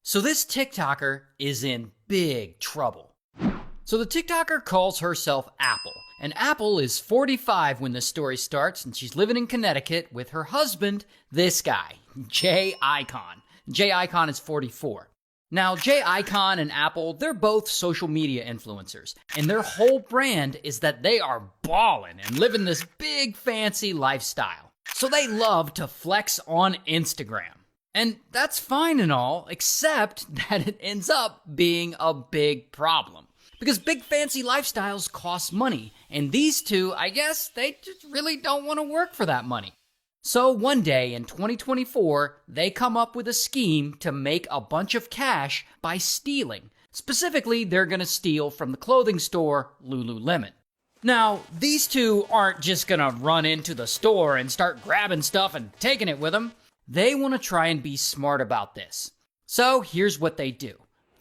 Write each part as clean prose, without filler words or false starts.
So this TikToker is in big trouble. So the TikToker calls herself Apple, and Apple is 45 when this story starts, and she's living in Connecticut with her husband, this guy, Jay Icon. Jay Icon is 44. Now, Jay Icon and Apple, they're both social media influencers, and their whole brand is that they are ballin' and living this big fancy lifestyle. So they love to flex on Instagram. And that's fine and all, except that it ends up being a big problem. Because big fancy lifestyles cost money, and these two, I guess, they just really don't want to work for that money. So one day in 2024, they come up with a scheme to make a bunch of cash by stealing. Specifically, they're going to steal from the clothing store Lululemon. Now, these two aren't just going to run into the store and start grabbing stuff and taking it with them. They want to try and be smart about this. So here's what they do.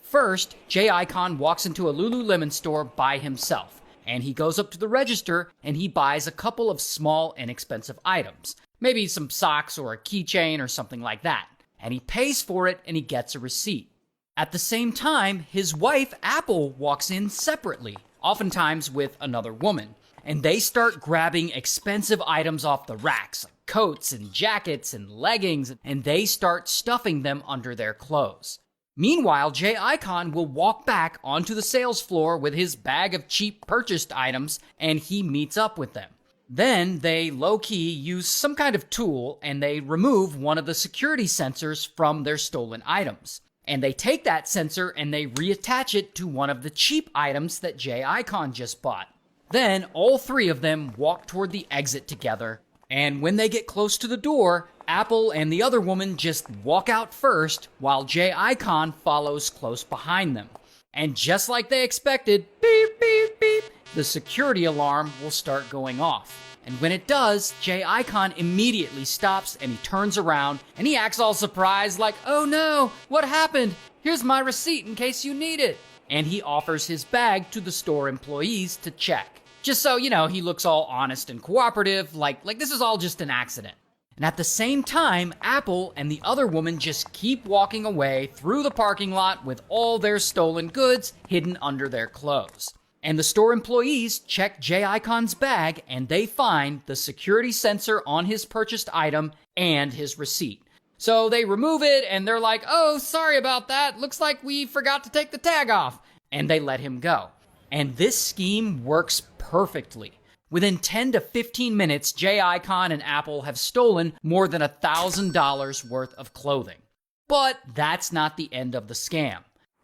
First, Jay Icon walks into a Lululemon store by himself, and he goes up to the register and he buys a couple of small, inexpensive items. Maybe some socks or a keychain or something like that. And he pays for it and he gets a receipt. At the same time, his wife, Apple, walks in separately, oftentimes with another woman. And they start grabbing expensive items off the racks, like coats and jackets and leggings, and they start stuffing them under their clothes. Meanwhile, Jay Icon will walk back onto the sales floor with his bag of cheap purchased items, and he meets up with them. Then they low-key use some kind of tool, and they remove one of the security sensors from their stolen items. And they take that sensor and they reattach it to one of the cheap items that Jay Icon just bought. Then all three of them walk toward the exit together, and when they get close to the door, Apple and the other woman just walk out first, while Jay Icon follows close behind them. And just like they expected, beep, beep, beep, the security alarm will start going off. And when it does, Jay Icon immediately stops and he turns around and he acts all surprised like, "Oh no, what happened? Here's my receipt in case you need it." And he offers his bag to the store employees to check. Just so, he looks all honest and cooperative, like this is all just an accident. And at the same time, Apple and the other woman just keep walking away through the parking lot with all their stolen goods hidden under their clothes. And the store employees check Jay Icon's bag and they find the security sensor on his purchased item and his receipt. So they remove it and they're like, "Oh, sorry about that. Looks like we forgot to take the tag off." And they let him go. And this scheme works perfectly. Within 10 to 15 minutes, Jay Icon and Apple have stolen more than $1,000 worth of clothing. But that's not the end of the scam.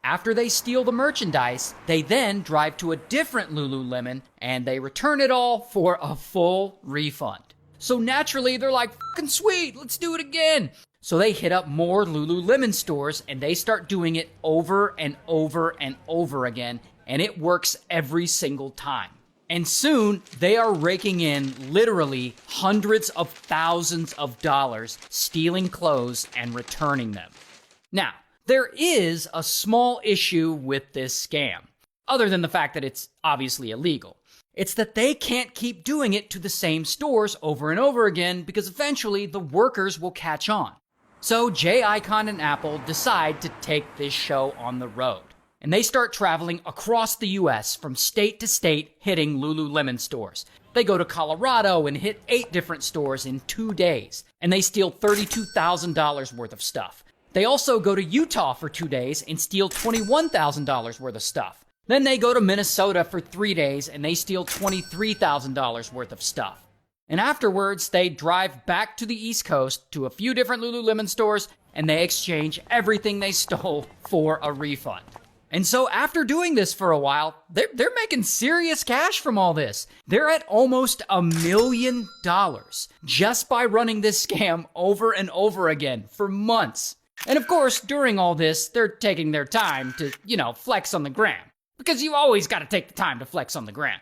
After they steal the merchandise, they then drive to a different Lululemon and they return it all for a full refund. So naturally, they're like, "Fucking sweet, let's do it again." So they hit up more Lululemon stores and they start doing it over and over and over again, and it works every single time. And soon, they are raking in literally hundreds of thousands of dollars stealing clothes and returning them. Now, there is a small issue with this scam, other than the fact that it's obviously illegal. It's that they can't keep doing it to the same stores over and over again because eventually the workers will catch on. So Jay Icon and Apple decide to take this show on the road. And they start traveling across the US from state to state, hitting Lululemon stores. They go to Colorado and hit 8 different stores in 2 days. And they steal $32,000 worth of stuff. They also go to Utah for 2 days and steal $21,000 worth of stuff. Then they go to Minnesota for 3 days and they steal $23,000 worth of stuff. And afterwards, they drive back to the East Coast to a few different Lululemon stores and they exchange everything they stole for a refund. And so after doing this for a while, they're making serious cash from all this. They're at almost $1 million just by running this scam over and over again for months. And of course, during all this, they're taking their time to, flex on the gram. Because you always got to take the time to flex on the gram.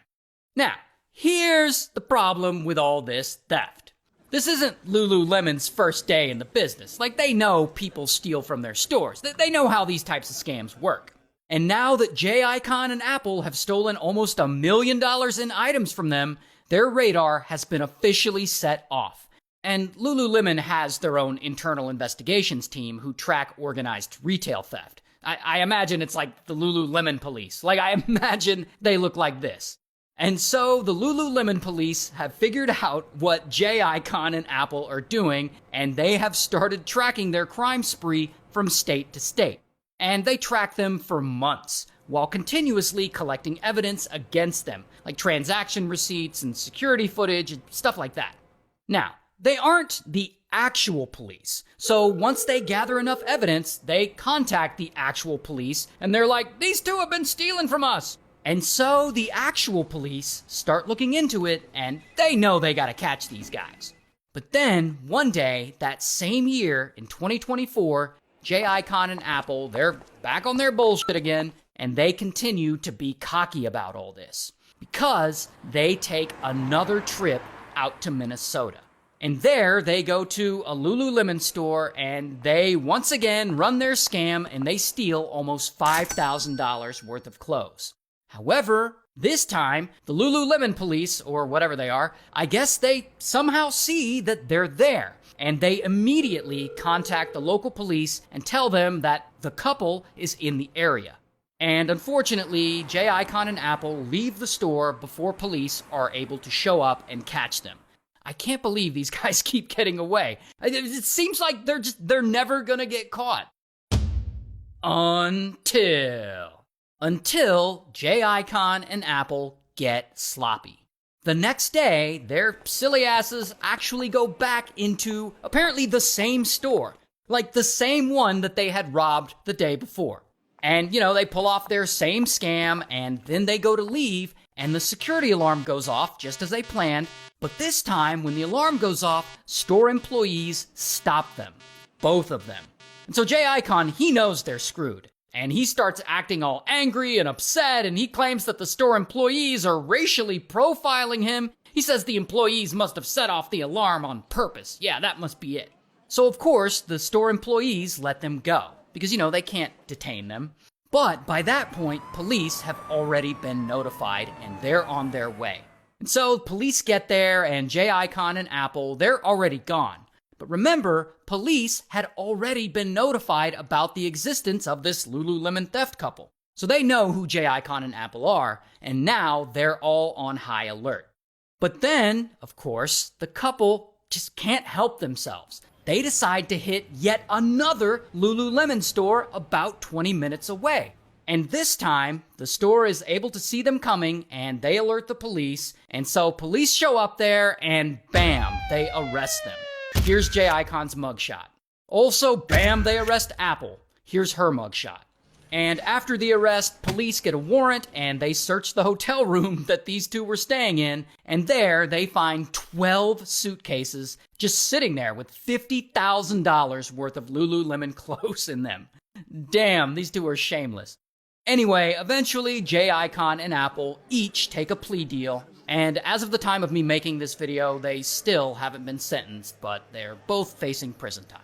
Now, here's the problem with all this theft. This isn't Lululemon's first day in the business. They know people steal from their stores. They know how these types of scams work. And now that Jay Icon and Apple have stolen almost $1 million in items from them, their radar has been officially set off. And Lululemon has their own internal investigations team who track organized retail theft. I imagine it's like the Lululemon police. Like, I imagine they look like this. And so the Lululemon police have figured out what J-Icon and Apple are doing, and they have started tracking their crime spree from state to state. And they track them for months, while continuously collecting evidence against them, like transaction receipts and security footage and stuff like that. Now, they aren't the actual police, so once they gather enough evidence, they contact the actual police, and they're like, these two have been stealing from us. And so the actual police start looking into it, and they know they gotta catch these guys. But then, one day, that same year, in 2024, J-Icon and Apple, they're back on their bullshit again, and they continue to be cocky about all this, because they take another trip out to Minnesota. And there, they go to a Lululemon store, and they once again run their scam, and they steal almost $5,000 worth of clothes. However, this time, the Lululemon police, or whatever they are, I guess they somehow see that they're there, and they immediately contact the local police and tell them that the couple is in the area. And unfortunately, J-Icon and Apple leave the store before police are able to show up and catch them. I can't believe these guys keep getting away. It seems like they're never gonna get caught. Until J-Icon and Apple get sloppy. The next day, their silly asses actually go back into apparently the same store, like the same one that they had robbed the day before. And, they pull off their same scam, and then they go to leave, and the security alarm goes off just as they planned. But this time, when the alarm goes off, store employees stop them. Both of them. And so J-Icon, he knows they're screwed. And he starts acting all angry and upset, and he claims that the store employees are racially profiling him. He says the employees must have set off the alarm on purpose. Yeah, that must be it. So of course, the store employees let them go, because, they can't detain them. But by that point, police have already been notified, and they're on their way. And so police get there, and J-Icon and Apple, they're already gone. But remember, police had already been notified about the existence of this Lululemon theft couple. So they know who J-Icon and Apple are, and now they're all on high alert. But then, of course, the couple just can't help themselves. They decide to hit yet another Lululemon store about 20 minutes away. And this time, the store is able to see them coming, and they alert the police. And so police show up there, and bam, they arrest them. Here's J-Icon's mugshot. Also, bam, they arrest Apple. Here's her mugshot. And after the arrest, police get a warrant, and they search the hotel room that these two were staying in. And there, they find 12 suitcases just sitting there with $50,000 worth of Lululemon clothes in them. Damn, these two are shameless. Anyway, eventually, J-Icon and Apple each take a plea deal, and as of the time of me making this video, they still haven't been sentenced, but they're both facing prison time.